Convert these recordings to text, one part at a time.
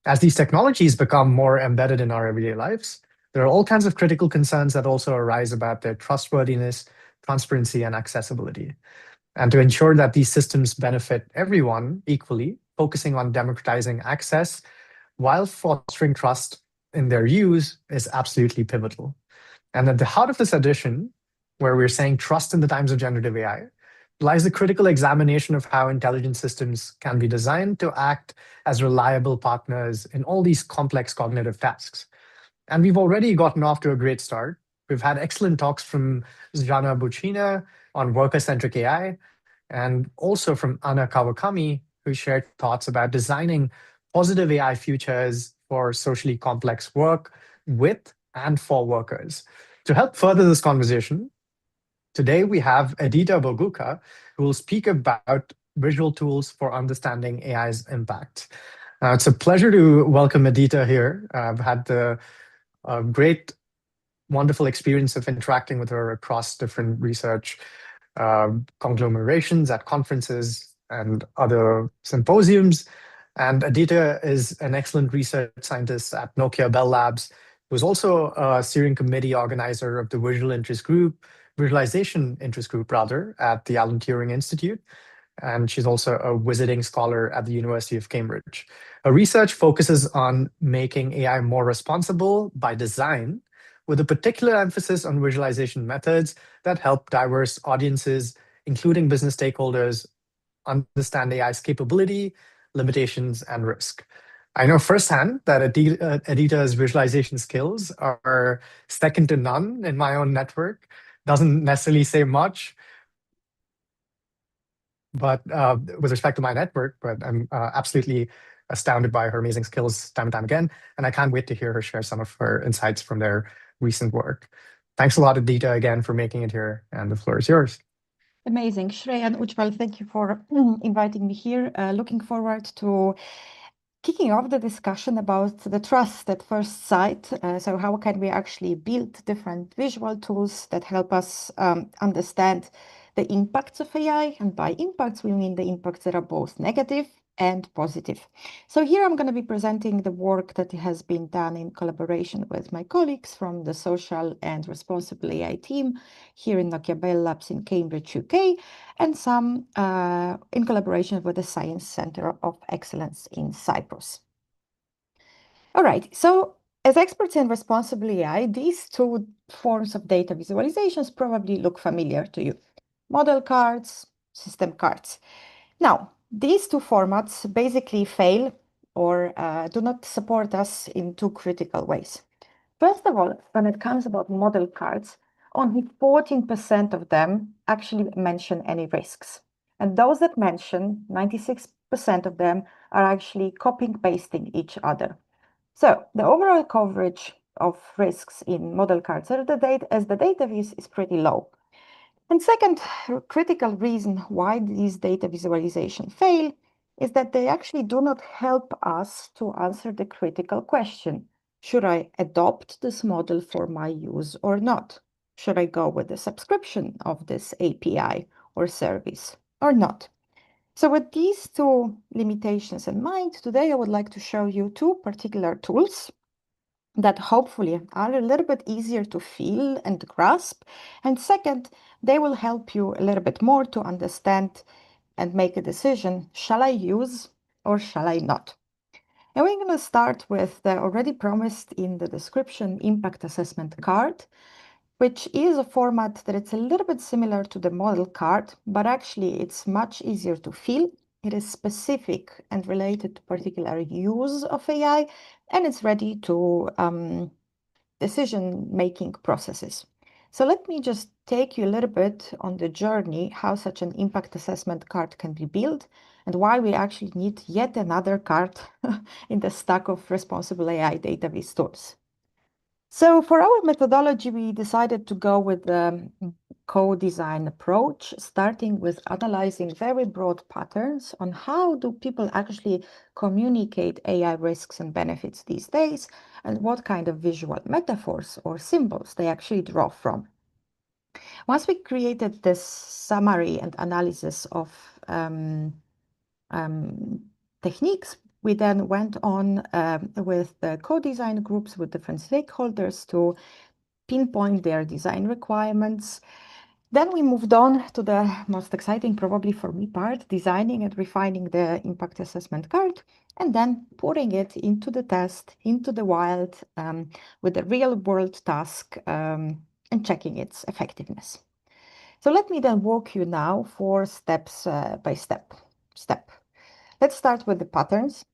As these technologies become more embedded in our everyday lives, there are all kinds of critical concerns that also arise about their trustworthiness, transparency, and accessibility. And to ensure that these systems benefit everyone equally, focusing on democratizing access while fostering trust in their use is absolutely pivotal. And at the heart of this edition, where we're saying trust in the times of generative AI, lies the critical examination of how intelligent systems can be designed to act as reliable partners in all these complex cognitive tasks. And we've already gotten off to a great start. We've had excellent talks from Jana Buchina on worker-centric AI, and also from Anna Kawakami, who shared thoughts about designing positive AI futures for socially complex work with and for workers. To help further this conversation, today we have Adita Boguka, who will speak about visual tools for understanding AI's impact. It's a pleasure to welcome Adita here. I've had the great, wonderful experience of interacting with her across different research conglomerations at conferences and other symposiums. And Adita is an excellent research scientist at Nokia Bell Labs, who's also a steering committee organizer of the Visualization Interest Group, rather, at the Alan Turing Institute. And she's also a visiting scholar at the University of Cambridge. Her research focuses on making AI more responsible by design, with a particular emphasis on visualization methods that help diverse audiences, including business stakeholders, understand AI's capability, limitations, and risk. I know firsthand that Adita's visualization skills are second to none in my own network. Doesn't necessarily say much, but with respect to my network, but I'm absolutely astounded by her amazing skills time and time again. And I can't wait to hear her share some of her insights from their recent work. Thanks a lot, Adita, again, for making it here, and the floor is yours. Amazing. Shrey and Ujjwal, thank you for inviting me here. Looking forward to kicking off the discussion about the trust at first sight. So how can we actually build different visual tools that help us understand the impacts of AI? And by impacts, we mean the impacts that are both negative and positive. So here I'm going to be presenting the work that has been done in collaboration with my colleagues from the Social and Responsible AI team here in Nokia Bell Labs in Cambridge, UK, and some in collaboration with the Science Center of Excellence in Cyprus. All right, so as experts in responsible AI, these two forms of data visualizations probably look familiar to you. Model cards, system cards. Now, these two formats basically fail or do not support us in two critical ways. First of all, when it comes about model cards, only 14% of them actually mention any risks. And those that mention, 96% of them are actually copying pasting each other. So the overall coverage of risks in model cards as the data is pretty low. And second critical reason why these data visualization fail is that they actually do not help us to answer the critical question. Should I adopt this model for my use or not? Should I go with the subscription of this API or service or not? So with these two limitations in mind, today I would like to show you two particular tools that hopefully are a little bit easier to feel and grasp. And second, they will help you a little bit more to understand and make a decision. Shall I use or shall I not? And we're going to start with the already promised in the description impact assessment card, which is a format that it's a little bit similar to the model card, but actually it's much easier to feel. It is specific and related to particular use of AI, and it's ready to decision-making processes. So let me just take you a little bit on the journey, how such an impact assessment card can be built, and why we actually need yet another card in the stack of responsible AI database tools. So for our methodology, we decided to go with the co-design approach, starting with analyzing very broad patterns on how do people actually communicate AI risks and benefits these days, and what kind of visual metaphors or symbols they actually draw from. Once we created this summary and analysis of techniques, We then went on with the co-design groups with different stakeholders to pinpoint their design requirements. Then we moved on to the most exciting, probably for me, part, designing and refining the impact assessment card, and then putting it into the test, into the wild, with a real world task, and checking its effectiveness. So let me then walk you now for steps by step. Let's start with the patterns.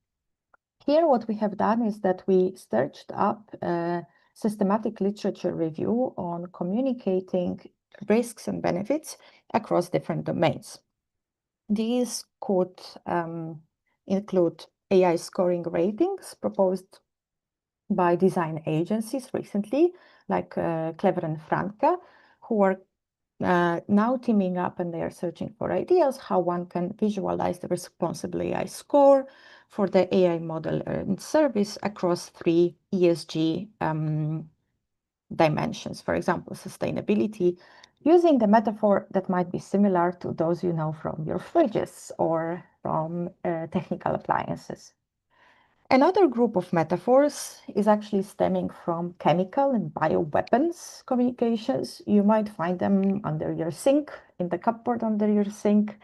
Here, what we have done is that we searched up a systematic literature review on communicating risks and benefits across different domains. These could include AI scoring ratings proposed by design agencies recently, like Clever and Franke, who are now teaming up, and they are searching for ideas how one can visualize the responsible AI score for the AI model and service across 3 ESG dimensions. For example, sustainability, using the metaphor that might be similar to those you know from your fridges or from technical appliances. Another group of metaphors is actually stemming from chemical and bioweapons communications. You might find them under your sink, in the cupboard under your sink.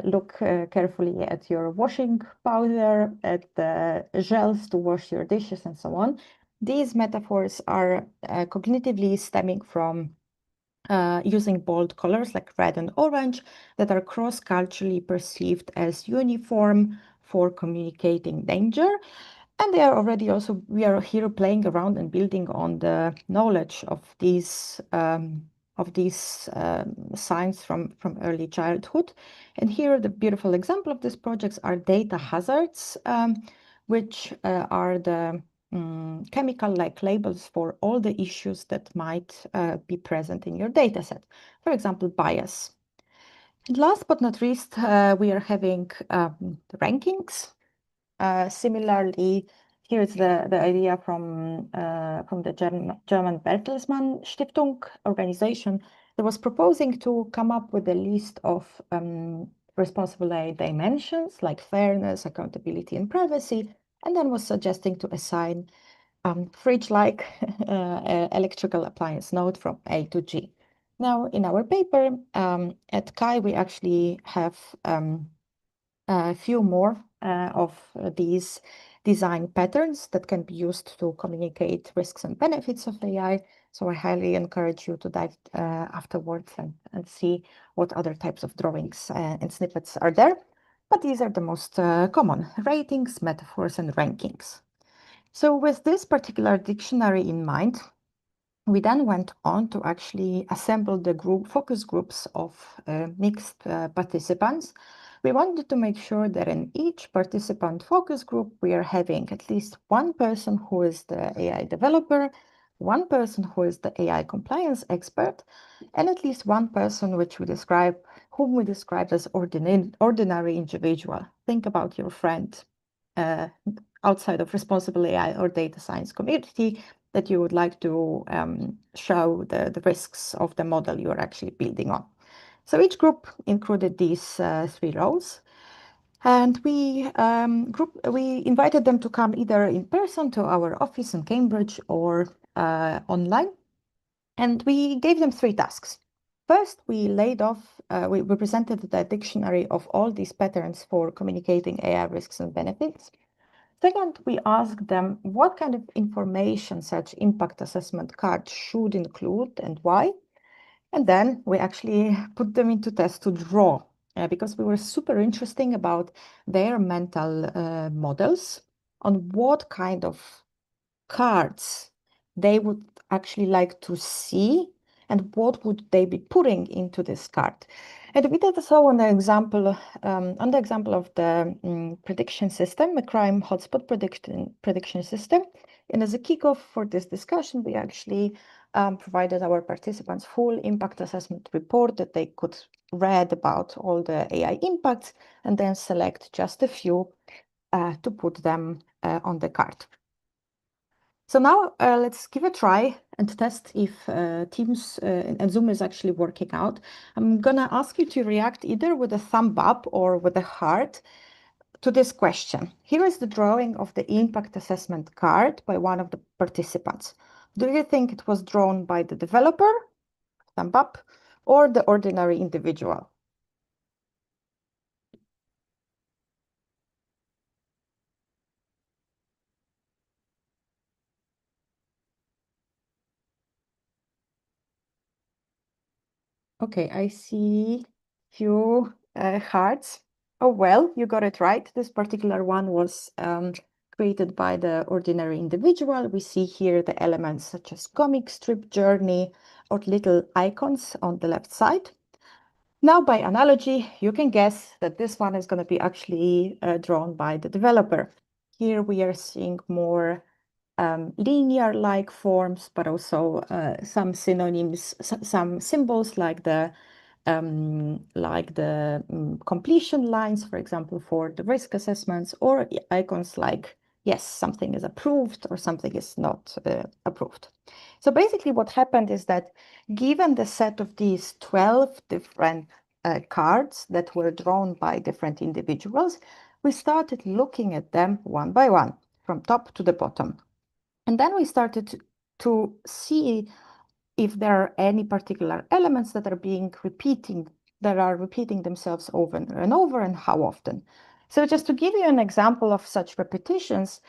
Look carefully at your washing powder, at the gels to wash your dishes, and so on. These metaphors are cognitively stemming from using bold colors like red and orange that are cross-culturally perceived as uniform for communicating danger. And they are already also, we are here playing around and building on the knowledge of these signs from early childhood. And here, the beautiful example of these projects are data hazards, which are the chemical-like labels for all the issues that might be present in your data set. For example, bias. And last but not least, we are having rankings. Similarly, here's the idea from the German Bertelsmann Stiftung organization that was proposing to come up with a list of responsible AI dimensions like fairness, accountability, and privacy, and then was suggesting to assign fridge-like electrical appliance node from A to G. Now, in our paper at CHI, we actually have a few more of these design patterns that can be used to communicate risks and benefits of AI. So I highly encourage you to dive afterwards and see what other types of drawings and snippets are there. But these are the most common: ratings, metaphors, and rankings. So with this particular dictionary in mind, we then went on to actually assemble the focus groups of mixed participants. We wanted to make sure that in each participant focus group, we are having at least one person who is the AI developer, one person who is the AI compliance expert, and at least one person whom we describe as ordinary individual. Think about your friend outside of responsible AI or data science community that you would like to show the risks of the model you're actually building on. So each group included these 3 roles. And we invited them to come either in person to our office in Cambridge or online. And we gave them 3 tasks. First, we presented the dictionary of all these patterns for communicating AI risks and benefits. Second, we asked them what kind of information such impact assessment card should include and why. And then we actually put them into test to draw because we were super interested about their mental models on what kind of cards they would actually like to see and what would they be putting into this card. And we did so on the example of the prediction system, a crime hotspot prediction system. And as a kickoff for this discussion, we actually provided our participants full impact assessment report that they could read about all the AI impacts and then select just a few to put them on the card. So now let's give a try and test if Teams and Zoom is actually working out. I'm gonna ask you to react either with a thumb up or with a heart to this question. Here is the drawing of the impact assessment card by one of the participants. Do you think it was drawn by the developer, thumb up, or the ordinary individual? Okay, I see few hearts. Oh, well, you got it right. This particular one was created by the ordinary individual. We see here the elements such as comic strip journey or little icons on the left side. Now, by analogy, you can guess that this one is going to be actually drawn by the developer. Here we are seeing more linear-like forms, but also some synonyms, some symbols like the completion lines, for example, for the risk assessments, or icons like, yes, something is approved or something is not approved. So basically what happened is that given the set of these 12 different cards that were drawn by different individuals, we started looking at them one by one, from top to the bottom. And then we started to see if there are any particular elements that are repeating themselves over and over, and how often. So just to give you an example of such repetitions,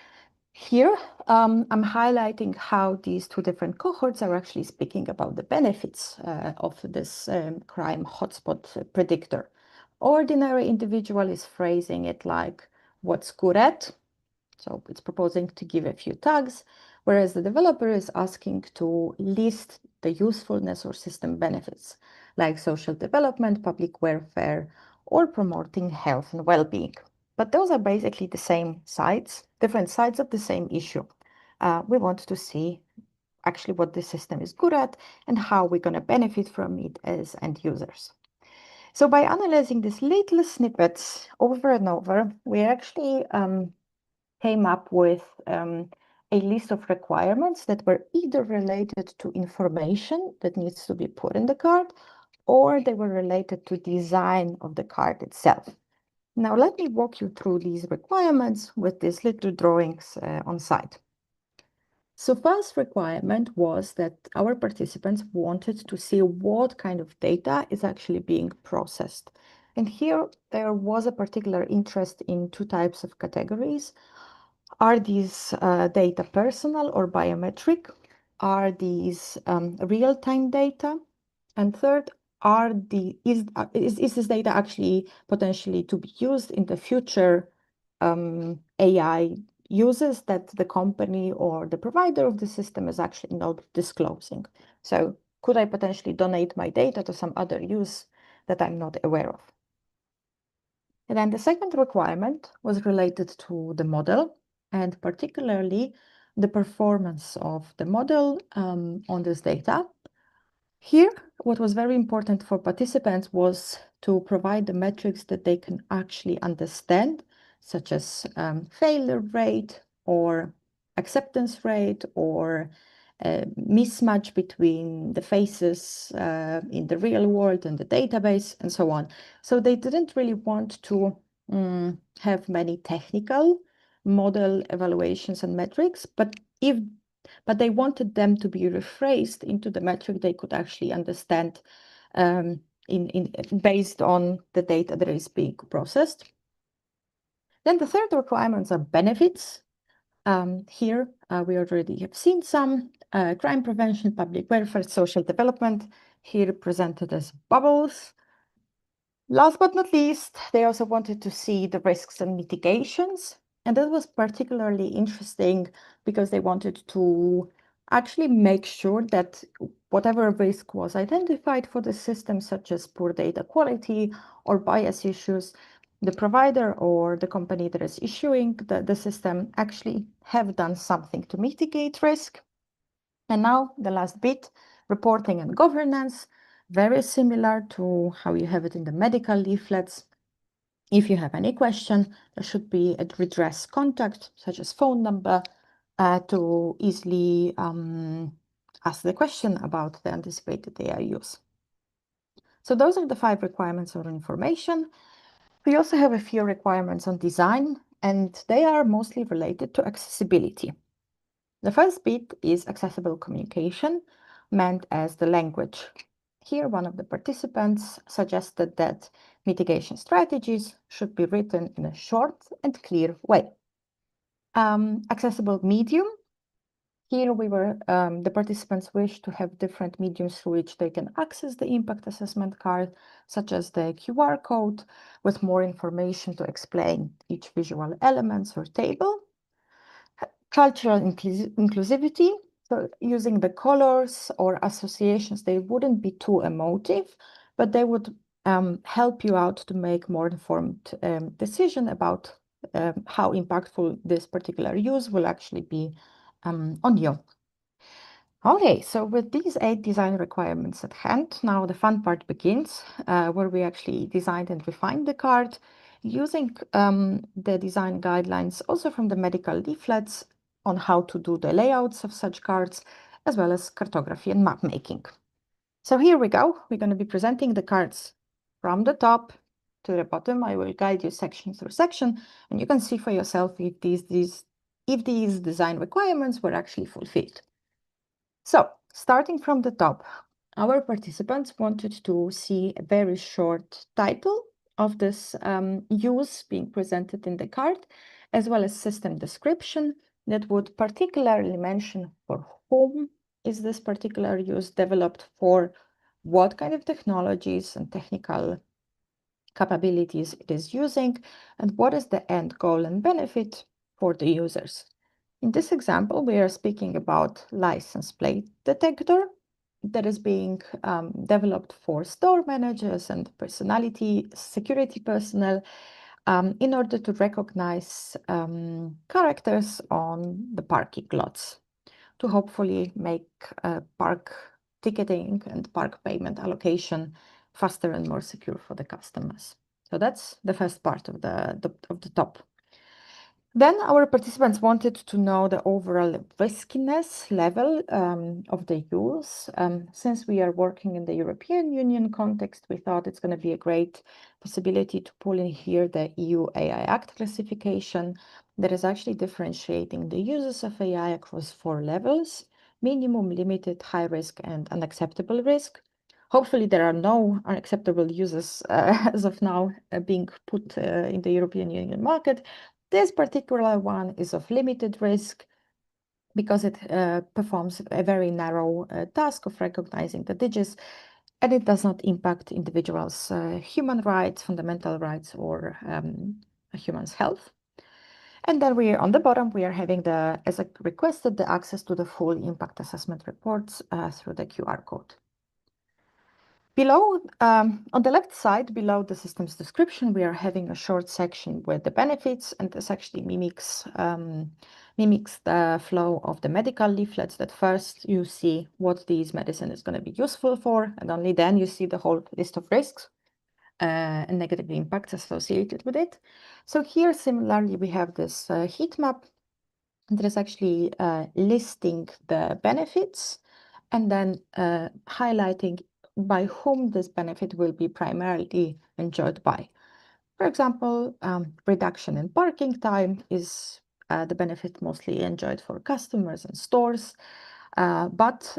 here I'm highlighting how these two different cohorts are actually speaking about the benefits of this crime hotspot predictor. Ordinary individual is phrasing it like, what's good at? So it's proposing to give a few tags, whereas the developer is asking to list the usefulness or system benefits, like social development, public welfare, or promoting health and well-being. But those are basically the same sides, different sides of the same issue. We want to see actually what the system is good at and how we're going to benefit from it as end users. So by analyzing these little snippets over and over, we actually came up with a list of requirements that were either related to information that needs to be put in the card, or they were related to design of the card itself. Now, let me walk you through these requirements with these little drawings on site. So first requirement was that our participants wanted to see what kind of data is actually being processed. And here there was a particular interest in two types of categories. Are these data personal or biometric? Are these real-time data? And third, is this data actually potentially to be used in the future AI uses that the company or the provider of the system is actually not disclosing? So could I potentially donate my data to some other use that I'm not aware of? And then the second requirement was related to the model, and particularly the performance of the model on this data. Here, what was very important for participants was to provide the metrics that they can actually understand, such as failure rate or acceptance rate or mismatch between the faces in the real world and the database and so on. So they didn't really want to have many technical model evaluations and metrics, but they wanted them to be rephrased into the metric they could actually understand based on the data that is being processed. Then the third requirements are benefits. Here we already have seen some crime prevention, public welfare, social development, here presented as bubbles. Last but not least, they also wanted to see the risks and mitigations. And that was particularly interesting because they wanted to actually make sure that whatever risk was identified for the system, such as poor data quality or bias issues, the provider or the company that is issuing the system actually have done something to mitigate risk. And now the last bit, reporting and governance, very similar to how you have it in the medical leaflets. If you have any question, there should be a redress contact, such as phone number, to easily ask the question about the anticipated AI use. So those are the 5 requirements of information. We also have a few requirements on design, and they are mostly related to accessibility. The first bit is accessible communication, meant as the language. Here, one of the participants suggested that mitigation strategies should be written in a short and clear way. Accessible medium. Here, the participants wish to have different mediums through which they can access the impact assessment card, such as the QR code, with more information to explain each visual element or table. Cultural inclusivity, so using the colors or associations, they wouldn't be too emotive, but they would help you out to make more informed decision about how impactful this particular use will actually be on you. Okay, so with these 8 design requirements at hand, now the fun part begins, where we actually designed and refined the card using the design guidelines also from the medical leaflets on how to do the layouts of such cards, as well as cartography and map making. So here we go. We're going to be presenting the cards from the top to the bottom. I will guide you section through section, and you can see for yourself if these design requirements were actually fulfilled. So, starting from the top, our participants wanted to see a very short title of this use being presented in the card, as well as system description that would particularly mention for whom is this particular use developed for, what kind of technologies and technical capabilities it is using, and what is the end goal and benefit for the users. In this example, we are speaking about license plate detector that is being developed for store managers and personality security personnel in order to recognize characters on the parking lots to hopefully make park ticketing and park payment allocation faster and more secure for the customers. So that's the first part of the top. Then our participants wanted to know the overall riskiness level of the use. Since we are working in the European Union context, we thought it's going to be a great possibility to pull in here the EU AI Act classification that is actually differentiating the uses of AI across 4 levels: minimum, limited, high risk, and unacceptable risk. Hopefully, there are no unacceptable uses as of now being put in the European Union market. This particular one is of limited risk because it performs a very narrow task of recognizing the digits, and it does not impact individuals' human rights, fundamental rights, or a human's health. And then on the bottom, we are having as I requested, the access to the full impact assessment reports through the QR code. Below, on the left side, below the system's description, we are having a short section with the benefits, and this actually mimics the flow of the medical leaflets. That first you see what these medicine is going to be useful for, and only then you see the whole list of risks and negative impacts associated with it. So here, similarly, we have this heat map that is actually listing the benefits and then highlighting by whom this benefit will be primarily enjoyed by. For example, reduction in parking time is the benefit mostly enjoyed for customers and stores, but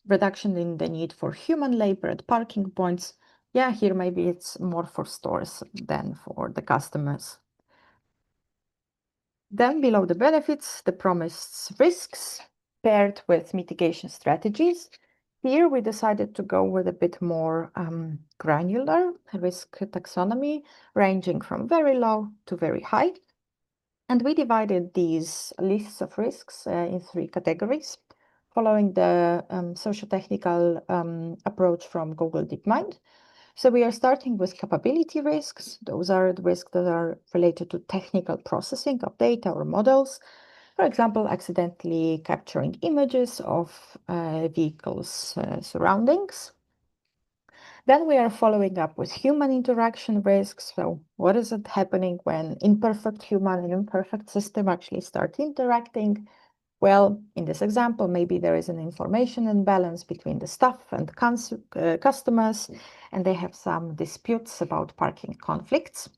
reduction in the need for human labor at parking points, yeah, here maybe it's more for stores than for the customers. Then below the benefits, the promised risks paired with mitigation strategies. Here we decided to go with a bit more granular risk taxonomy, ranging from very low to very high. And we divided these lists of risks in 3 categories, following the socio-technical approach from Google DeepMind. So we are starting with capability risks. Those are the risks that are related to technical processing of data or models. For example, accidentally capturing images of vehicles' surroundings. Then we are following up with human interaction risks. So what is it happening when imperfect human and imperfect system actually start interacting? Well, in this example, maybe there is an information imbalance between the staff and customers, and they have some disputes about parking conflicts.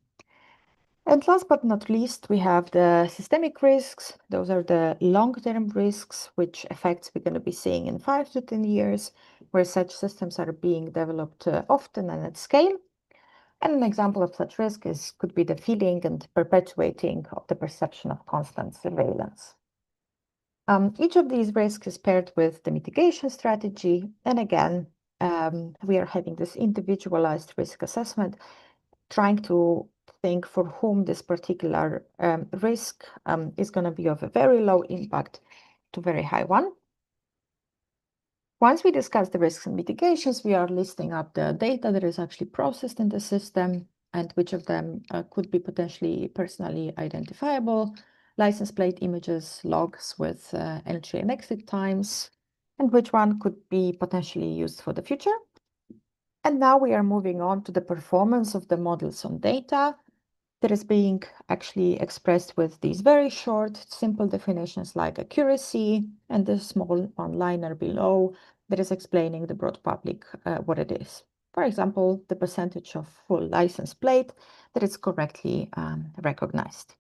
And last but not least, we have the systemic risks. Those are the long-term risks, which effects we're going to be seeing in 5 to 10 years, where such systems are being developed often and at scale. And an example of such risk could be the feeling and perpetuating of the perception of constant surveillance. Each of these risks is paired with the mitigation strategy. And again, we are having this individualized risk assessment, trying to think for whom this particular risk is going to be of a very low impact to very high one. Once we discuss the risks and mitigations, we are listing up the data that is actually processed in the system and which of them could be potentially personally identifiable, license plate images, logs with entry and exit times, and which one could be potentially used for the future. And now we are moving on to the performance of the models on data that is being actually expressed with these very short, simple definitions like accuracy and the small one-liner below that is explaining the broad public what it is. For example, the percentage of full license plate that is correctly recognized.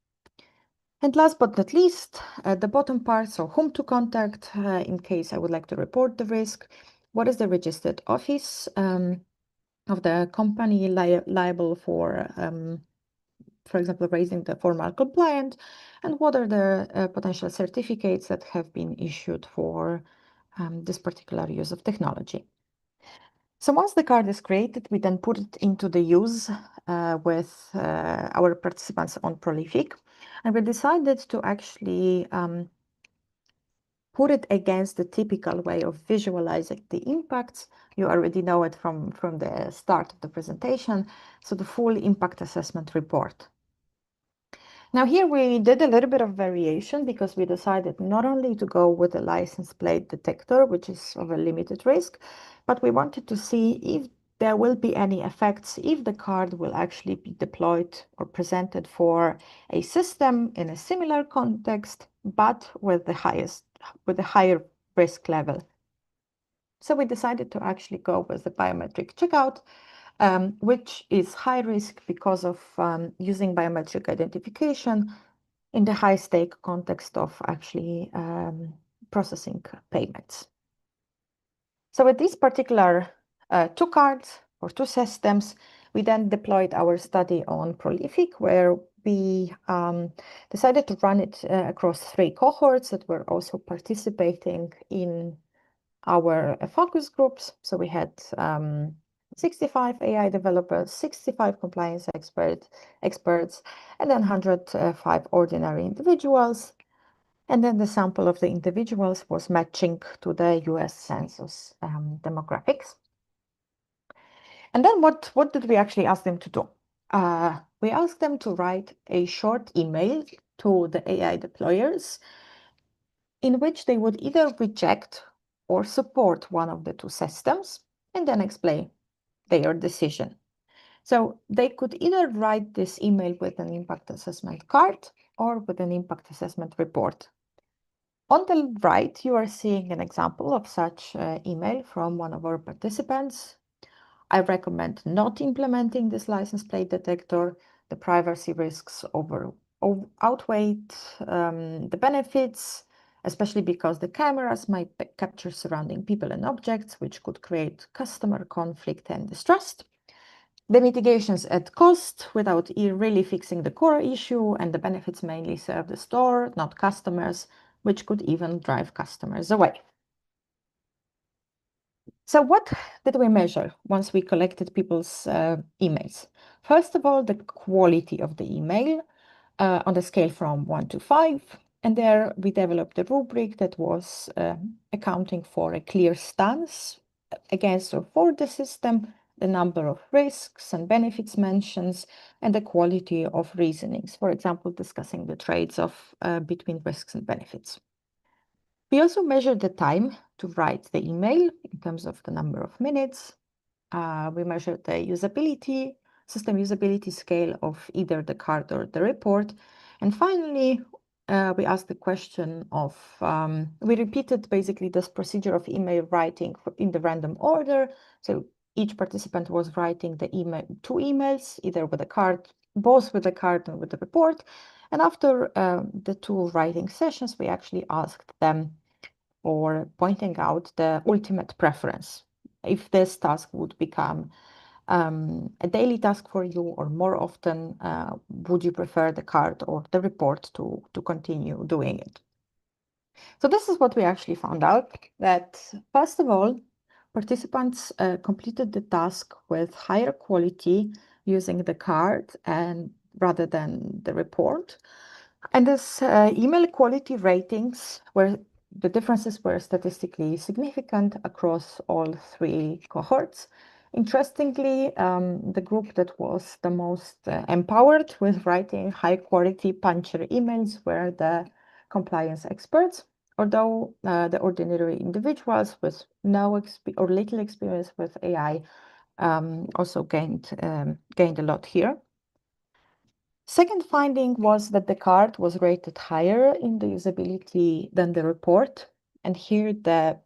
And last but not least, the bottom part, so whom to contact in case I would like to report the risk, what is the registered office of the company liable for example, raising the formal compliant, and what are the potential certificates that have been issued for this particular use of technology. So once the card is created, we then put it into the use with our participants on Prolific, and we decided to actually put it against the typical way of visualizing the impacts. You already know it from the start of the presentation, so the full impact assessment report. Now here we did a little bit of variation because we decided not only to go with a license plate detector, which is of a limited risk, but we wanted to see if there will be any effects if the card will actually be deployed or presented for a system in a similar context, but with the higher risk level. So we decided to actually go with the biometric checkout, which is high risk because of using biometric identification in the high stake context of actually processing payments. So with these particular two cards or two systems, we then deployed our study on Prolific, where we decided to run it across 3 cohorts that were also participating in our focus groups. So we had 65 AI developers, 65 compliance experts, and then 105 ordinary individuals. And then the sample of the individuals was matching to the US Census demographics. And then what did we actually ask them to do? We asked them to write a short email to the AI deployers in which they would either reject or support one of the two systems and then explain their decision. So they could either write this email with an impact assessment card or with an impact assessment report. On the right, you are seeing an example of such email from one of our participants. I recommend not implementing this license plate detector. The privacy risks outweigh the benefits, especially because the cameras might capture surrounding people and objects, which could create customer conflict and distrust. The mitigations at cost without really fixing the core issue, and the benefits mainly serve the store, not customers, which could even drive customers away. So what did we measure once we collected people's emails? First of all, the quality of the email on the scale from 1 to 5. And there we developed a rubric that was accounting for a clear stance against or for the system, the number of risks and benefits mentions, and the quality of reasonings, for example, discussing the trades-off between risks and benefits. We also measured the time to write the email in terms of the number of minutes. We measured the system usability scale of either the card or the report. And finally, we asked the question of, we repeated basically this procedure of email writing in the random order. So each participant was writing the email, 2 emails, either with a card, both with the card and with the report. And after the 2 writing sessions, we actually asked them for pointing out the ultimate preference. If this task would become a daily task for you, or more often, would you prefer the card or the report to continue doing it? So this is what we actually found out, that first of all, participants completed the task with higher quality using the card and rather than the report. And this email quality ratings were, the differences were statistically significant across all 3 cohorts. Interestingly, the group that was the most empowered with writing high quality puncher emails were the compliance experts, although the ordinary individuals with no or little experience with AI also gained a lot here. Second finding was that the card was rated higher in the usability than the report. And here the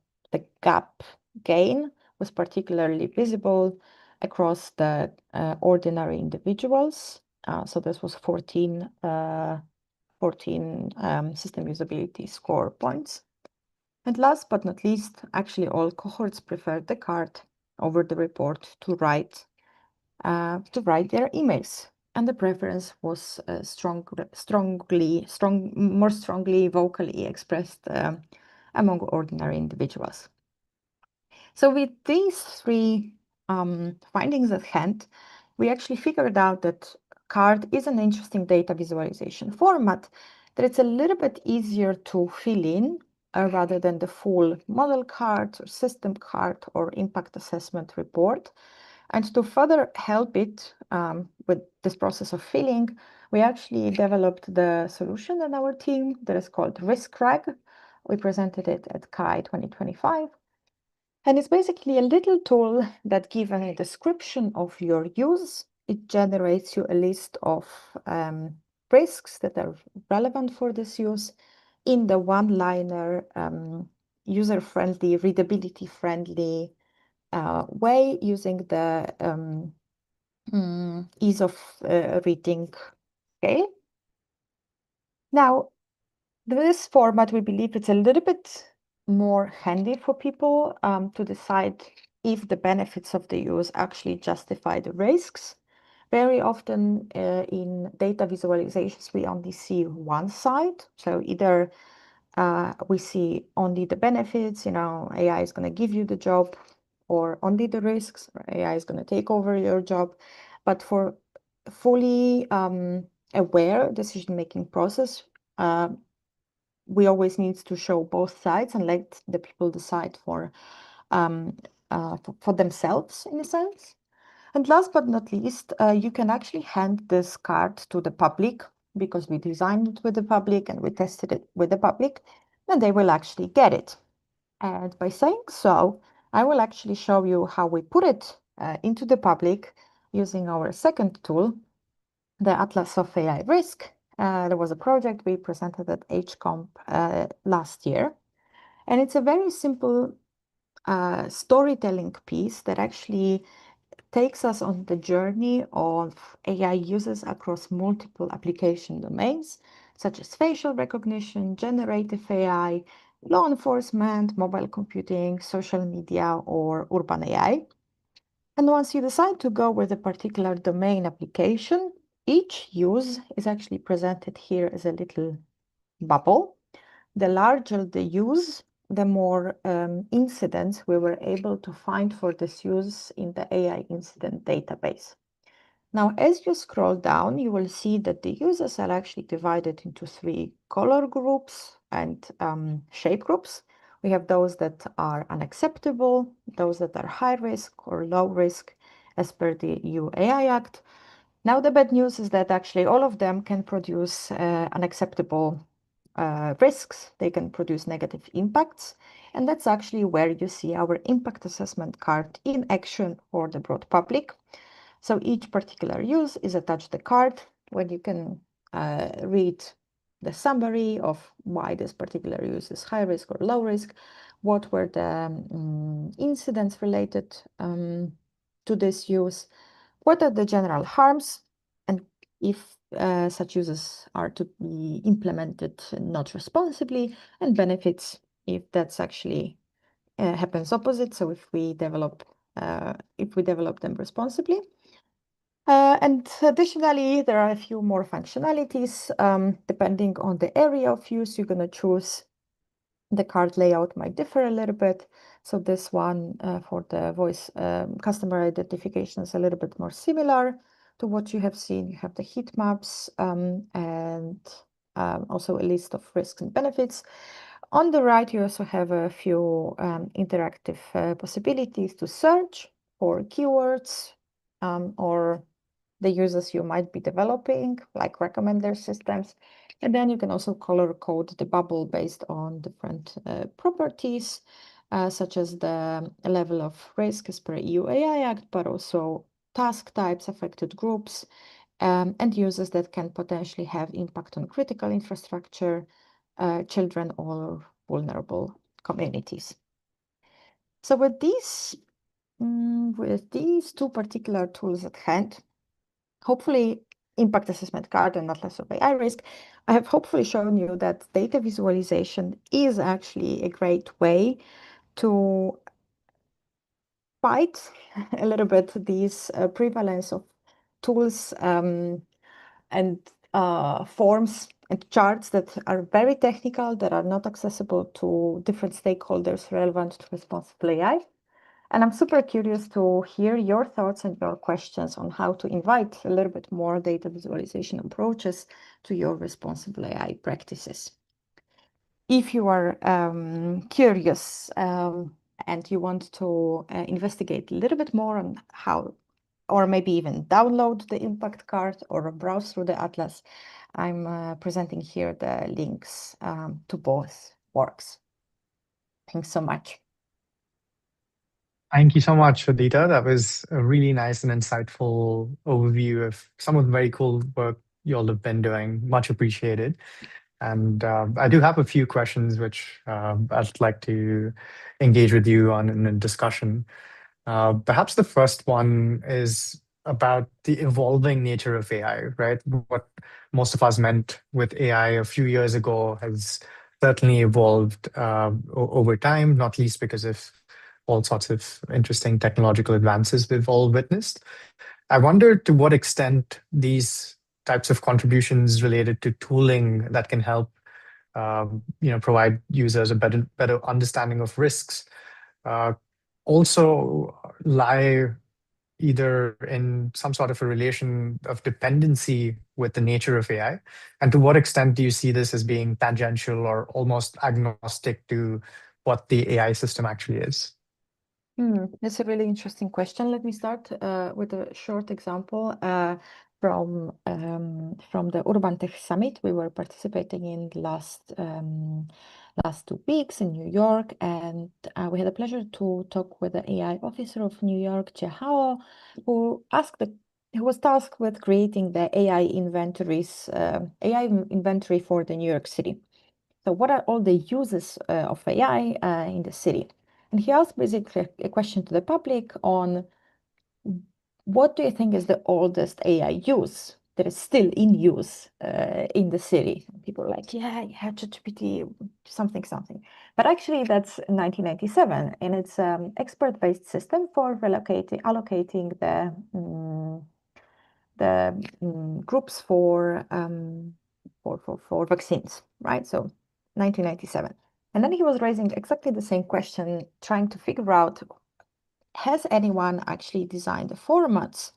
gap gain was particularly visible across the ordinary individuals. So this was 14 system usability score points. And last but not least, actually all cohorts preferred the card over the report to write their emails. And the preference was more strongly vocally expressed among ordinary individuals. So with these 3 findings at hand, we actually figured out that card is an interesting data visualization format, that it's a little bit easier to fill in rather than the full model card or system card or impact assessment report. And to further help it with this process of filling, we actually developed the solution in our team that is called RiskRag. We presented it at CHI 2025. And it's basically a little tool that, given a description of your use, it generates you a list of risks that are relevant for this use in the one-liner, user-friendly, readability-friendly way, using the ease of reading scale. Now, this format, we believe it's a little bit more handy for people to decide if the benefits of the use actually justify the risks. Very often in data visualizations, we only see one side. So either we see only the benefits, AI is going to give you the job, or only the risks, or AI is going to take over your job. But for fully aware decision-making process, we always need to show both sides and let the people decide for themselves, in a sense. And last but not least, you can actually hand this card to the public, because we designed it with the public and we tested it with the public, and they will actually get it. And by saying so, I will actually show you how we put it into the public using our second tool, the Atlas of AI Risk. There was a project we presented at HComp last year. And it's a very simple storytelling piece that actually takes us on the journey of AI uses across multiple application domains, such as facial recognition, generative AI, law enforcement, mobile computing, social media, or urban AI. And once you decide to go with a particular domain application, each use is actually presented here as a little bubble. The larger the use, the more incidents we were able to find for this use in the AI incident database. Now, as you scroll down, you will see that the users are actually divided into 3 color groups and shape groups. We have those that are unacceptable, those that are high risk or low risk as per the EU AI Act. Now, the bad news is that actually all of them can produce unacceptable risks. They can produce negative impacts. And that's actually where you see our impact assessment card in action for the broad public. So each particular use is attached to the card when you can read the summary of why this particular use is high risk or low risk, what were the incidents related to this use, what are the general harms, and if such uses are to be implemented not responsibly, and benefits if that's actually happens opposite. So if we develop them responsibly. And additionally, there are a few more functionalities. Depending on the area of use you're going to choose, the card layout might differ a little bit. So this one for the voice customer identification is a little bit more similar to what you have seen. You have the heat maps and also a list of risks and benefits. On the right, you also have a few interactive possibilities to search for keywords or the users you might be developing, like recommender systems. And then you can also color code the bubble based on different properties, such as the level of risk as per EU AI Act, but also task types, affected groups, and users that can potentially have impact on critical infrastructure, children, or vulnerable communities. So with these two particular tools at hand, hopefully impact assessment card and not less of AI risk, I have hopefully shown you that data visualization is actually a great way to fight a little bit these prevalence of tools and forms and charts that are very technical, that are not accessible to different stakeholders relevant to responsible AI. And I'm super curious to hear your thoughts and your questions on how to invite a little bit more data visualization approaches to your responsible AI practices. If you are curious and you want to investigate a little bit more on how, or maybe even download the impact card or browse through the atlas, I'm presenting here the links to both works. Thanks so much. Thank you so much, Adita. That was a really nice and insightful overview of some of the very cool work you all have been doing. Much appreciated. And I do have a few questions which I'd like to engage with you on in a discussion. Perhaps the first one is about the evolving nature of AI, right? What most of us meant with AI a few years ago has certainly evolved over time, not least because of all sorts of interesting technological advances we've all witnessed. I wonder to what extent these types of contributions related to tooling that can help provide users a better understanding of risks uh, also lie either in some sort of a relation of dependency with the nature of AI? And to what extent do you see this as being tangential or almost agnostic to what the AI system actually is? That's a really interesting question. Let me start with a short example from the Urban Tech Summit we were participating in the last 2 weeks in New York, and we had the pleasure to talk with the AI officer of New York, Hao, who was tasked with creating the AI inventory for the New York City. So what are all the uses of AI in the city? And he asked basically a question to the public on what do you think is the oldest AI use that is still in use in the city? People are like, yeah, ChatGPT, something, something. But actually, that's 1997, and it's an expert-based system for allocating the groups for vaccines, right? So 1997. And then he was raising exactly the same question, trying to figure out, has anyone actually designed the formats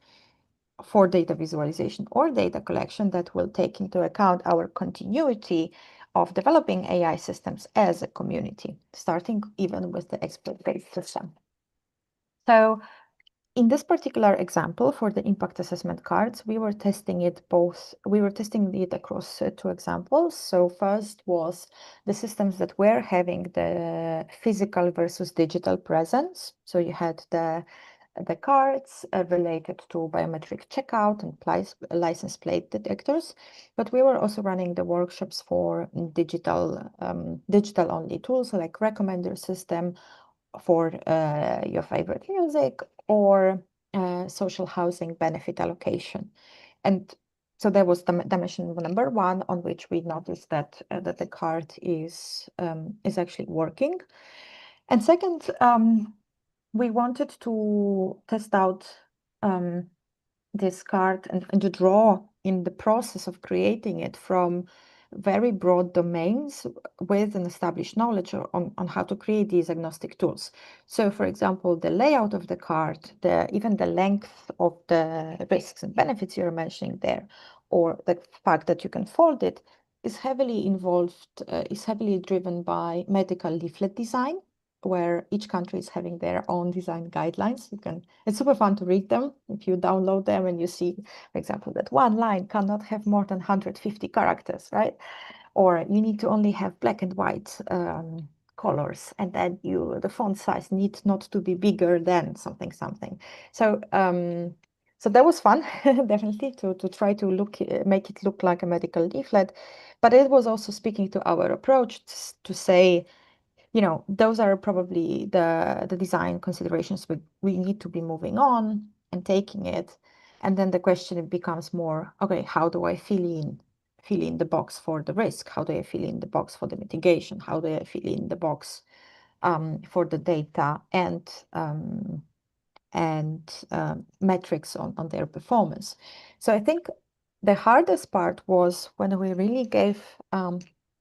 for data visualization or data collection that will take into account our continuity of developing AI systems as a community, starting even with the expert-based system. So in this particular example for the impact assessment cards, we were testing it across 2 examples. So first was the systems that were having the physical versus digital presence. So you had the the cards related to biometric checkout and license plate detectors. But we were also running the workshops for digital only tools like recommender system for your favorite music or social housing benefit allocation. And so that was dimension number one, on which we noticed that the card is actually working. And second, we wanted to test out this card and to draw in the process of creating it from very broad domains with an established knowledge on how to create these agnostic tools. So, for example, the layout of the card, even the length of the risks and benefits you're mentioning there, or the fact that you can fold it, is heavily driven by medical leaflet design, where each country is having their own design guidelines. It's super fun to read them. If you download them and you see, for example, that one line cannot have more than 150 characters, right? Or you need to only have black and white colors, and then the font size needs not to be bigger than something. So so that was fun, definitely, to try to make it look like a medical leaflet. But it was also speaking to our approach to say, those are probably the design considerations we need to be moving on and taking it. And then the question becomes more, okay, how do I fill in the box for the risk? How do I fill in the box for the mitigation? How do I fill in the box for the data and metrics on their performance? So I think the hardest part was when we really gave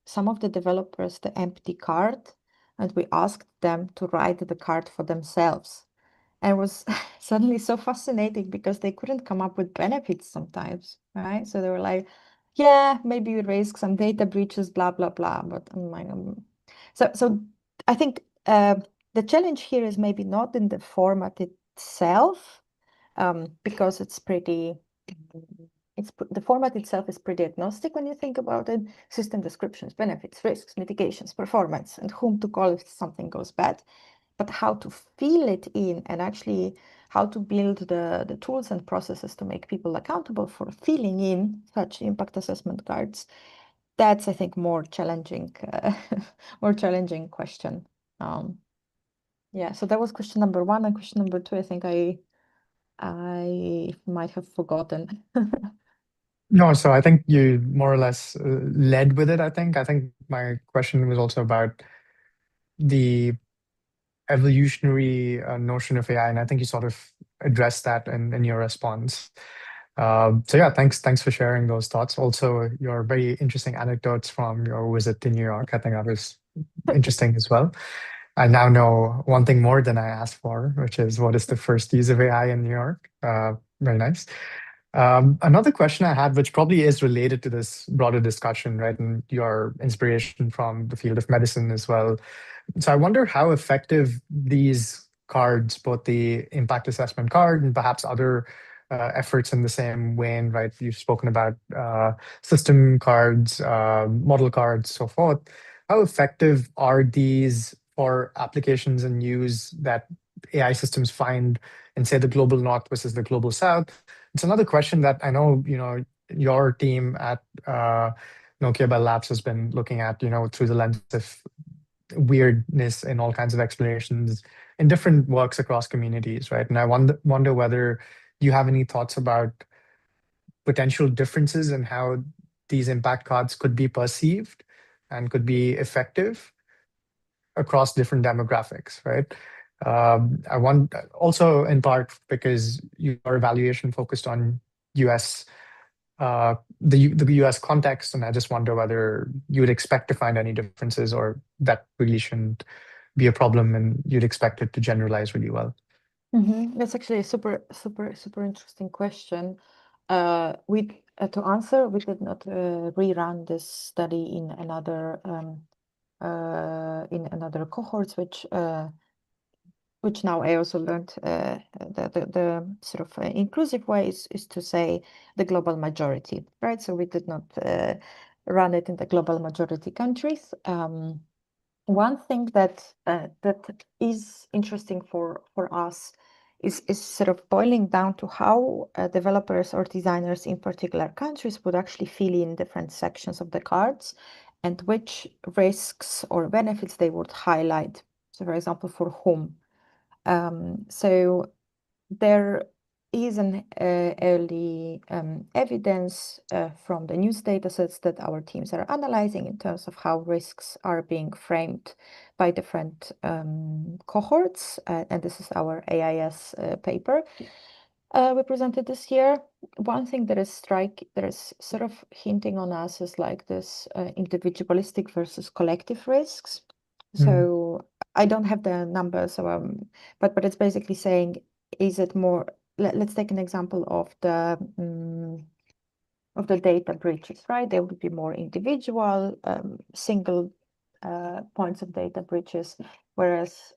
some of the developers the empty card, and we asked them to write the card for themselves. And it was suddenly so fascinating because they couldn't come up with benefits sometimes, right? So they were like, yeah, maybe we risk some data breaches, blah, blah, blah. But I'm like, so I think the challenge here is maybe not in the format itself, because the format itself is pretty agnostic when you think about it. System descriptions, benefits, risks, mitigations, performance, and whom to call if something goes bad. But how to fill it in, and actually how to build the tools and processes to make people accountable for filling in such impact assessment cards, that's, I think, more challenging question. Yeah, so that was question number one. And question number two, I think I might have forgotten. No, so I think you more or less led with it, I think. I think my question was also about the evolutionary notion of AI, and I think you sort of addressed that in your response. So yeah, thanks for sharing those thoughts. Also, your very interesting anecdotes from your visit to New York. I think that was interesting as well. I now know one thing more than I asked for, which is what is the first use of AI in New York? Very nice. Another question I had, which probably is related to this broader discussion, right, and your inspiration from the field of medicine as well. So I wonder how effective these cards, both the impact assessment card and perhaps other efforts in the same vein, right? You've spoken about system cards, model cards, so forth. How effective are these for applications and use that AI systems find in, say, the global north versus the global south? It's another question that I know, your team at Nokia Bell Labs has been looking at, through the lens of weirdness in all kinds of explanations in different works across communities, right? And I wonder whether you have any thoughts about potential differences in how these impact cards could be perceived and could be effective across different demographics, right? I want also in part because your evaluation focused on US, the US context, and I just wonder whether you would expect to find any differences or that really shouldn't be a problem and you'd expect it to generalize really well. That's actually a super, super, super interesting question. To answer, we did not rerun this study in another cohorts, which now I also learned the sort of inclusive way is to say the global majority, right? So we did not run it in the global majority countries. One thing that is interesting for us is sort of boiling down to how developers or designers in particular countries would actually fill in different sections of the cards and which risks or benefits they would highlight. So, for example, for whom. So there is an early evidence from the news datasets that our teams are analyzing in terms of how risks are being framed by different cohorts. And this is our AIS paper we presented this year. One thing that is sort of hinting on us is like this individualistic versus collective risks. So I don't have the numbers, but it's basically saying, is it more? Let's take an example of the data breaches, right? There would be more individual, single points of data breaches, whereas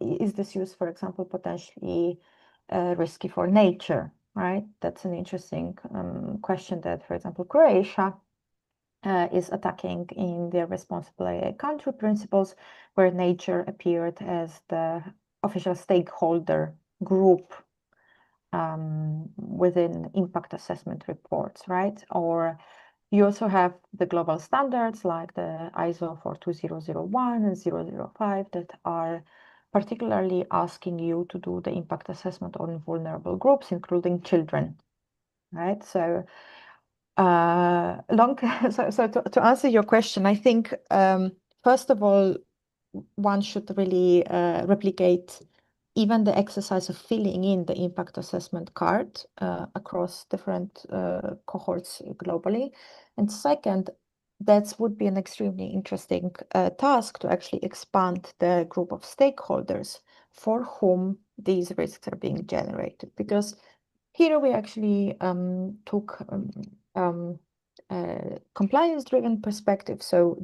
is this use, for example, potentially risky for nature, right? That's an interesting question that, for example, Croatia is attacking in their responsible AI country principles, where nature appeared as the official stakeholder group within impact assessment reports, right? Or you also have the global standards like the ISO 42001 and 005 that are particularly asking you to do the impact assessment on vulnerable groups, including children, right? So, to answer your question, I think first of all, one should really replicate even the exercise of filling in the impact assessment card across different cohorts globally. And second, that would be an extremely interesting task to actually expand the group of stakeholders for whom these risks are being generated. Because here we actually took compliance-driven perspective. So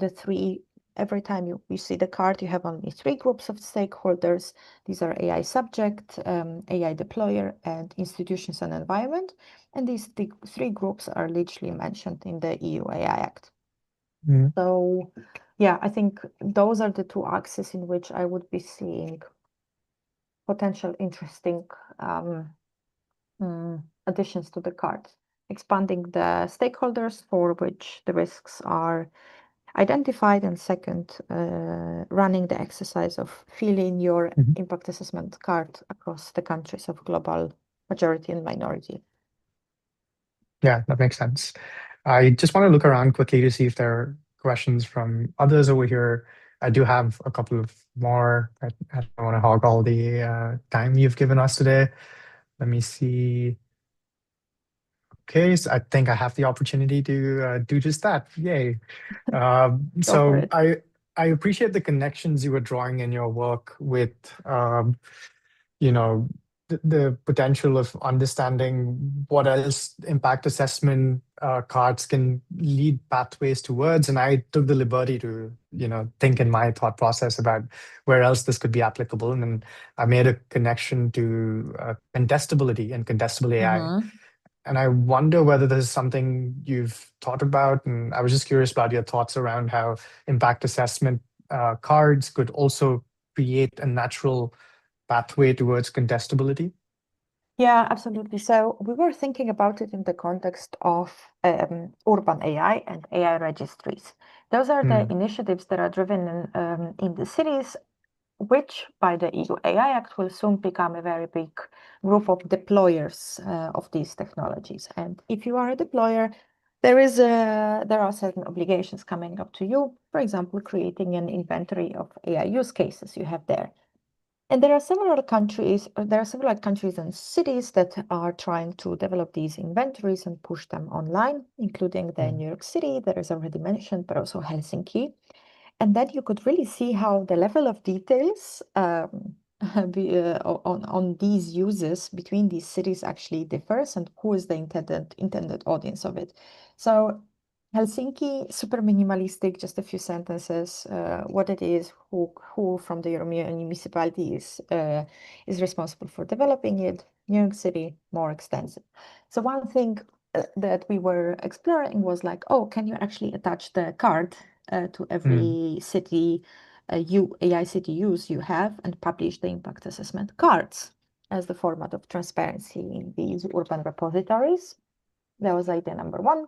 every time you see the card, you have only three groups of stakeholders. These are AI subject, AI deployer, and institutions and environment. And these three groups are literally mentioned in the EU AI Act. So yeah, I think those are the two axes in which I would be seeing potential interesting additions to the card, expanding the stakeholders for which the risks are identified, and second, running the exercise of filling your impact assessment card across the countries of global majority and minority. Yeah, that makes sense. I just want to look around quickly to see if there are questions from others over here. I do have a couple of more. I don't want to hog all the time you've given us today. Let me see. Okay, so I think I have the opportunity to do just that. Yay. So I appreciate the connections you were drawing in your work with, you know, the potential of understanding what else impact assessment cards can lead pathways towards. And I took the liberty to, think in my thought process about where else this could be applicable. And then I made a connection to contestability and contestable AI. And I wonder whether this is something you've thought about. And I was just curious about your thoughts around how impact assessment cards could also create a natural pathway towards contestability. Yeah, absolutely. So we were thinking about it in the context of urban AI and AI registries. Those are the initiatives that are driven in the cities, which by the EU AI Act will soon become a very big group of deployers of these technologies. And if you are a deployer, there are certain obligations coming up to you. For example, creating an inventory of AI use cases you have there. And there are several countries and cities that are trying to develop these inventories and push them online, including the New York City that is already mentioned, but also Helsinki. And then you could really see how the level of details on these uses between these cities actually differs, and who is the intended audience of it. So Helsinki, super minimalistic, just a few sentences, what it is, who from the European municipality is responsible for developing it. New York City, more extensive. So one thing that we were exploring was like, oh, can you actually attach the card to every city AI CTUs you have and publish the impact assessment cards as the format of transparency in these urban repositories. That was idea number one.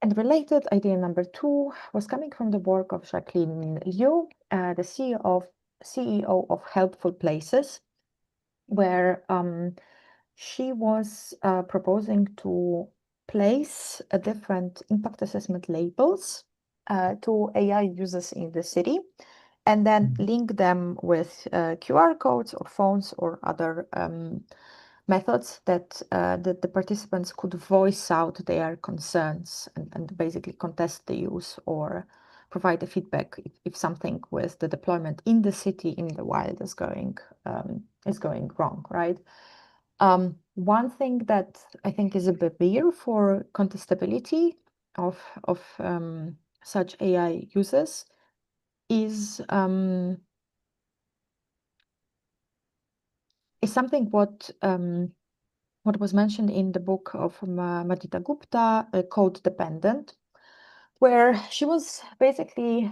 And related, idea number two was coming from the work of Jacqueline Liu, the CEO of Helpful Places, where she was proposing to place a different impact assessment labels to AI users in the city, and then link them with QR codes or phones or other methods that the participants could voice out their concerns and basically contest the use or provide a feedback if something with the deployment in the city in the wild is going wrong, right? One thing that I think is a barrier for contestability of such AI users is something what was mentioned in the book of Madita Gupta, Code Dependent, where she was basically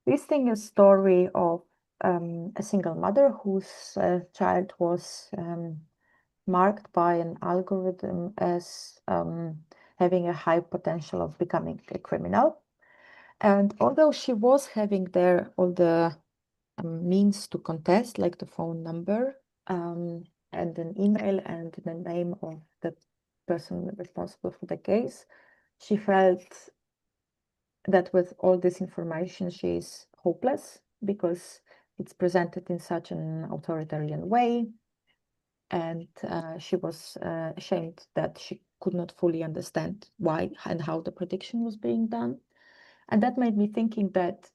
listing a story of a single mother whose child was marked by an algorithm as having a high potential of becoming a criminal. And although she was having there all the means to contest, like the phone number and an email and the name of the person responsible for the case, she felt that with all this information, she is hopeless because it's presented in such an authoritarian way. And she was ashamed that she could not fully understand why and how the prediction was being done. And that made me thinking that,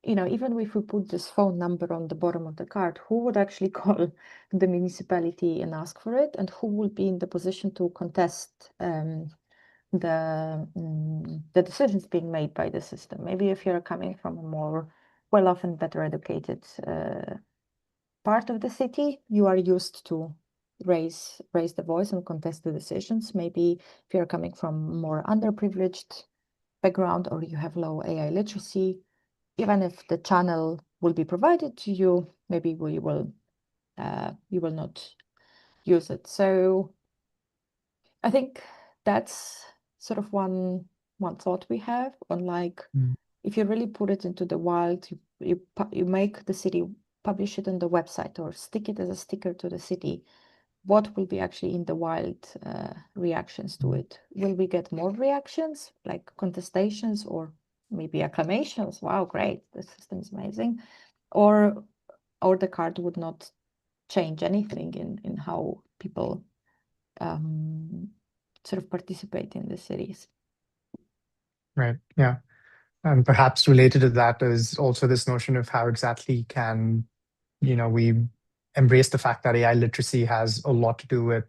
even if we put this phone number on the bottom of the card, who would actually call the municipality and ask for it? And who will be in the position to contest the decisions being made by the system? Maybe if you're coming from a more well-off and better educated part of the city, you are used to raise the voice and contest the decisions. Maybe if you're coming from more underprivileged background or you have low AI literacy, even if the channel will be provided to you, maybe you will not use it. So I think that's sort of one thought we have on, like, if you really put it into the wild, you make the city publish it on the website or stick it as a sticker to the city, what will be actually in the wild reactions to it? Will we get more reactions, like contestations or maybe acclamations? Wow, great, the system is amazing. Or the card would not change anything in how people sort of participate in the cities. Right. Yeah. And perhaps related to that is also this notion of how exactly can, we embrace the fact that AI literacy has a lot to do with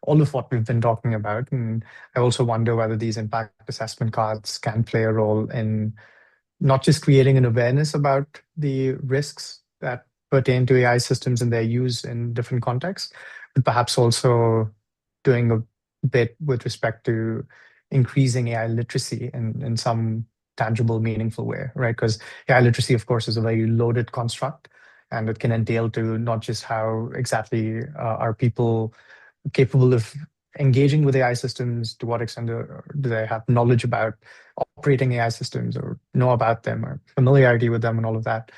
all of what we've been talking about. And I also wonder whether these impact assessment cards can play a role in not just creating an awareness about the risks that pertain to AI systems and their use in different contexts, but perhaps also doing a bit with respect to increasing AI literacy in some tangible, meaningful way, right? Because AI literacy, of course, is a very loaded construct, and it can entail to not just how exactly are people capable of engaging with AI systems, to what extent do they have knowledge about operating AI systems or know about them or familiarity with them and all of that.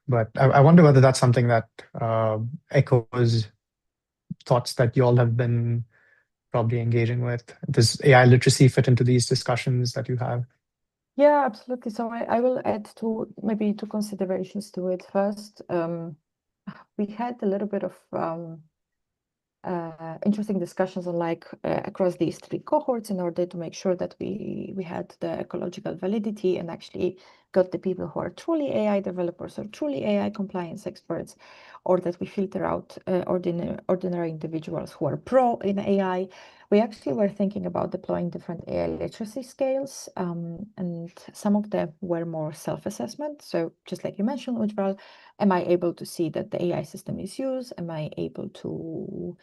But I wonder whether that's something that echoes thoughts that you all have been probably engaging with. Does AI literacy fit into these discussions that you have? Yeah, absolutely. So I will add maybe two considerations to it. First, we had a little bit of interesting discussions on across these three cohorts in order to make sure that we had the ecological validity and actually got the people who are truly AI developers or truly AI compliance experts, or that we filter out ordinary individuals who are pro in AI. We actually were thinking about deploying different AI literacy scales, and some of them were more self-assessment. So just like you mentioned, Ujval, am I able to see that the AI system is used? Am I able to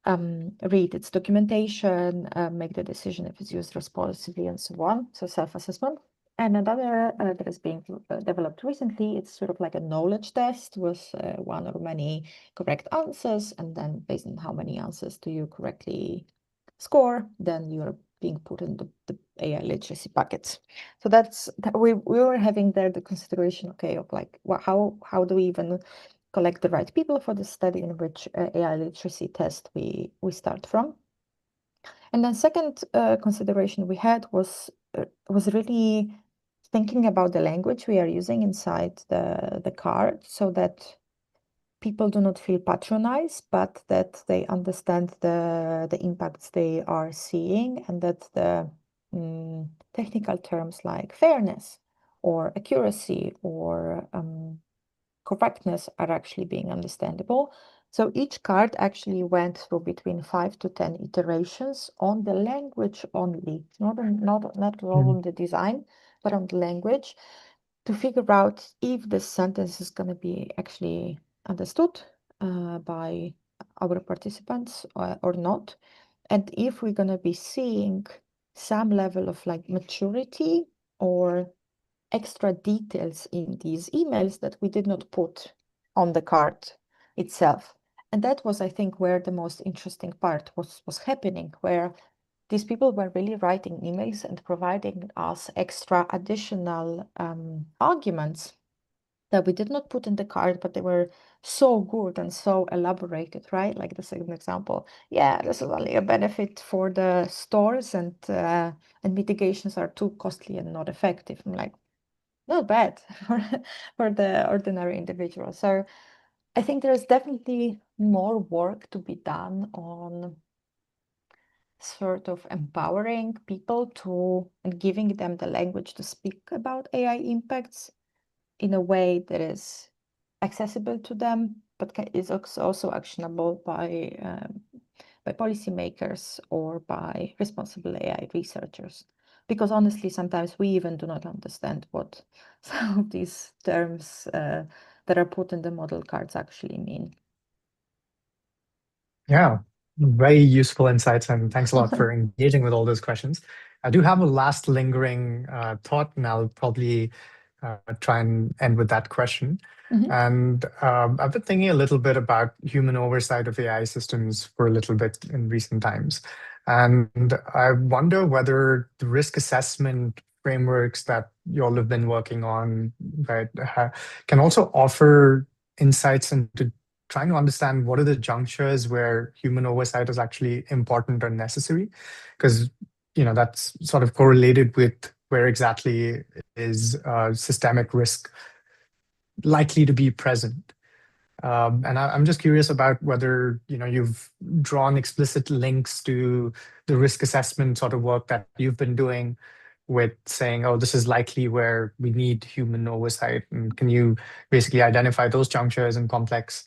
read its documentation, make the decision if it's used responsibly, and so on? So self-assessment. And another that is being developed recently, it's sort of like a knowledge test with one or many correct answers, and then based on how many answers do you correctly score, then you're being put in the AI literacy buckets. So we were having there the consideration, okay, of like how do we even collect the right people for the study in which AI literacy test we start from. And then second consideration we had was really thinking about the language we are using inside the card so that people do not feel patronized, but that they understand the impacts they are seeing, and that the technical terms like fairness or accuracy or correctness are actually being understandable. So each card actually went through between 5 to 10 iterations on the language only, not on the design, but on the language, to figure out if the sentence is going to be actually understood by our participants or not, and if we're going to be seeing some level of like maturity or extra details in these emails that we did not put on the card itself. And that was, I think, where the most interesting part was happening, where these people were really writing emails and providing us extra additional arguments that we did not put in the card, but they were so good and so elaborated, right? Like this is an example. Yeah, this is only a benefit for the stores, and mitigations are too costly and not effective. I'm like, not bad for the ordinary individual. So I think there's definitely more work to be done on sort of empowering people to and giving them the language to speak about AI impacts in a way that is accessible to them, but is also actionable by policymakers or by responsible AI researchers. Because honestly, sometimes we even do not understand what some of these terms that are put in the model cards actually mean. Yeah, very useful insights, and thanks a lot for engaging with all those questions. I do have a last lingering thought, and I'll probably try and end with that question. And I've been thinking a little bit about human oversight of AI systems for a little bit in recent times. And I wonder whether the risk assessment frameworks that you all have been working on, right, can also offer insights into trying to understand what are the junctures where human oversight is actually important or necessary, because that's sort of correlated with where exactly is systemic risk likely to be present. And I'm just curious about whether you've drawn explicit links to the risk assessment sort of work that you've been doing with saying, oh, this is likely where we need human oversight, and can you basically identify those junctures in complex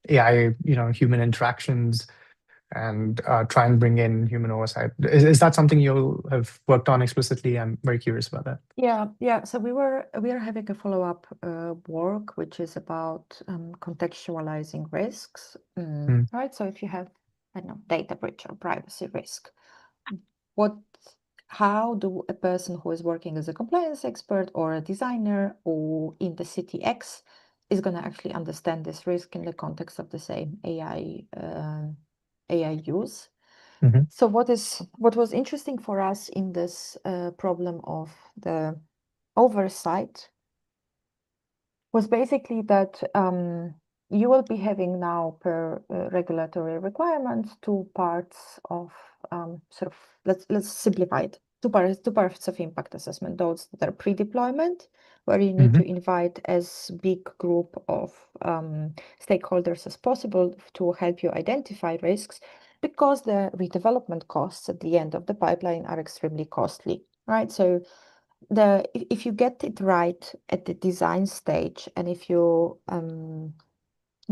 AI, human interactions, and try and bring in human oversight? Is that something you have worked on explicitly? I'm very curious about that. Yeah. So we are having a follow-up work which is about contextualizing risks, right? So if you have, I don't know, data breach or privacy risk, how do a person who is working as a compliance expert or a designer or in the city X is going to actually understand this risk in the context of the same AI use? So what was interesting for us in this problem of the oversight was basically that you will be having now per regulatory requirements two parts of sort of let's simplify it. Two parts of impact assessment. Those that are pre-deployment, where you need to invite as big group of stakeholders as possible to help you identify risks, because the redevelopment costs at the end of the pipeline are extremely costly, right? So if you get it right at the design stage, and if you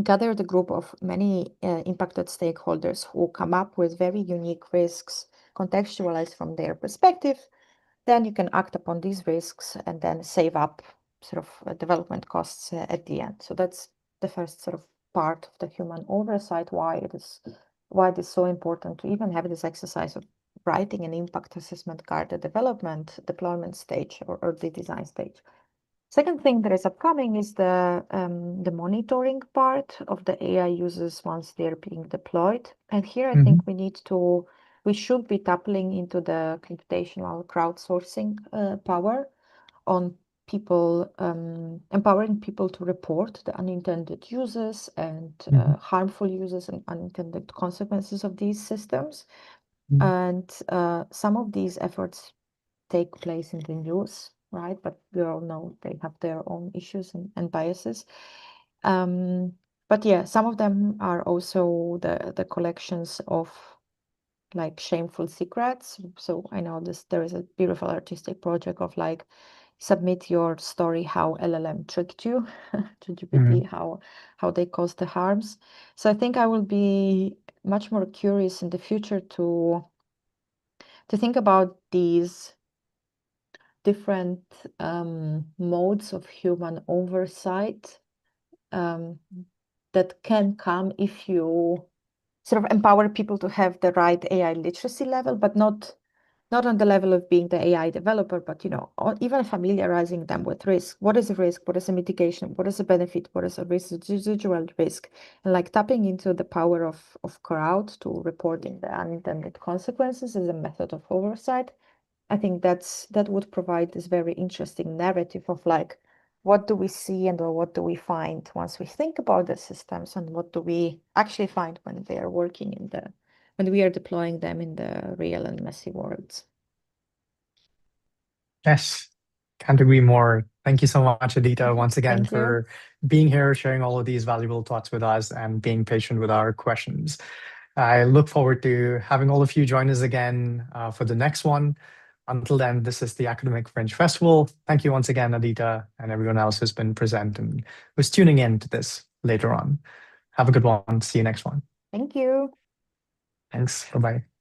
gather the group of many impacted stakeholders who come up with very unique risks contextualized from their perspective, then you can act upon these risks and then save up sort of development costs at the end. So that's the first sort of part of the human oversight, why it is so important to even have this exercise of writing an impact assessment card at development, deployment stage, or the design stage. Second thing that is upcoming is the monitoring part of the AI users once they're being deployed. And here I think we should be tapping into the computational crowdsourcing power on people, empowering people to report the unintended uses and harmful uses and unintended consequences of these systems. And some of these efforts take place in the news, right? But we all know they have their own issues and biases. But yeah, some of them are also the collections of like shameful secrets. So I know there is a beautiful artistic project of like submit your story how LLM tricked you to GPT, how they caused the harms. So I think I will be much more curious in the future to think about these different modes of human oversight that can come if you sort of empower people to have the right AI literacy level, but not on the level of being the AI developer, but even familiarizing them with risk. What is a risk? What is a mitigation? What is a benefit? What is a residual risk? And like tapping into the power of crowd to reporting the unintended consequences as a method of oversight. I think that would provide this very interesting narrative of like, what do we see or what do we find once we think about the systems, and what do we actually find when they are working when we are deploying them in the real and messy worlds. Yes, can't agree more. Thank you so much, Adita, once again Thank you. for being here, sharing all of these valuable thoughts with us, and being patient with our questions. I look forward to having all of you join us again for the next one. Until then, this is the Academic Fringe Festival. Thank you once again, Adita, and everyone else who's been present and who's tuning in to this later on. Have a good one. See you next one. Thank you. Thanks. Bye-bye.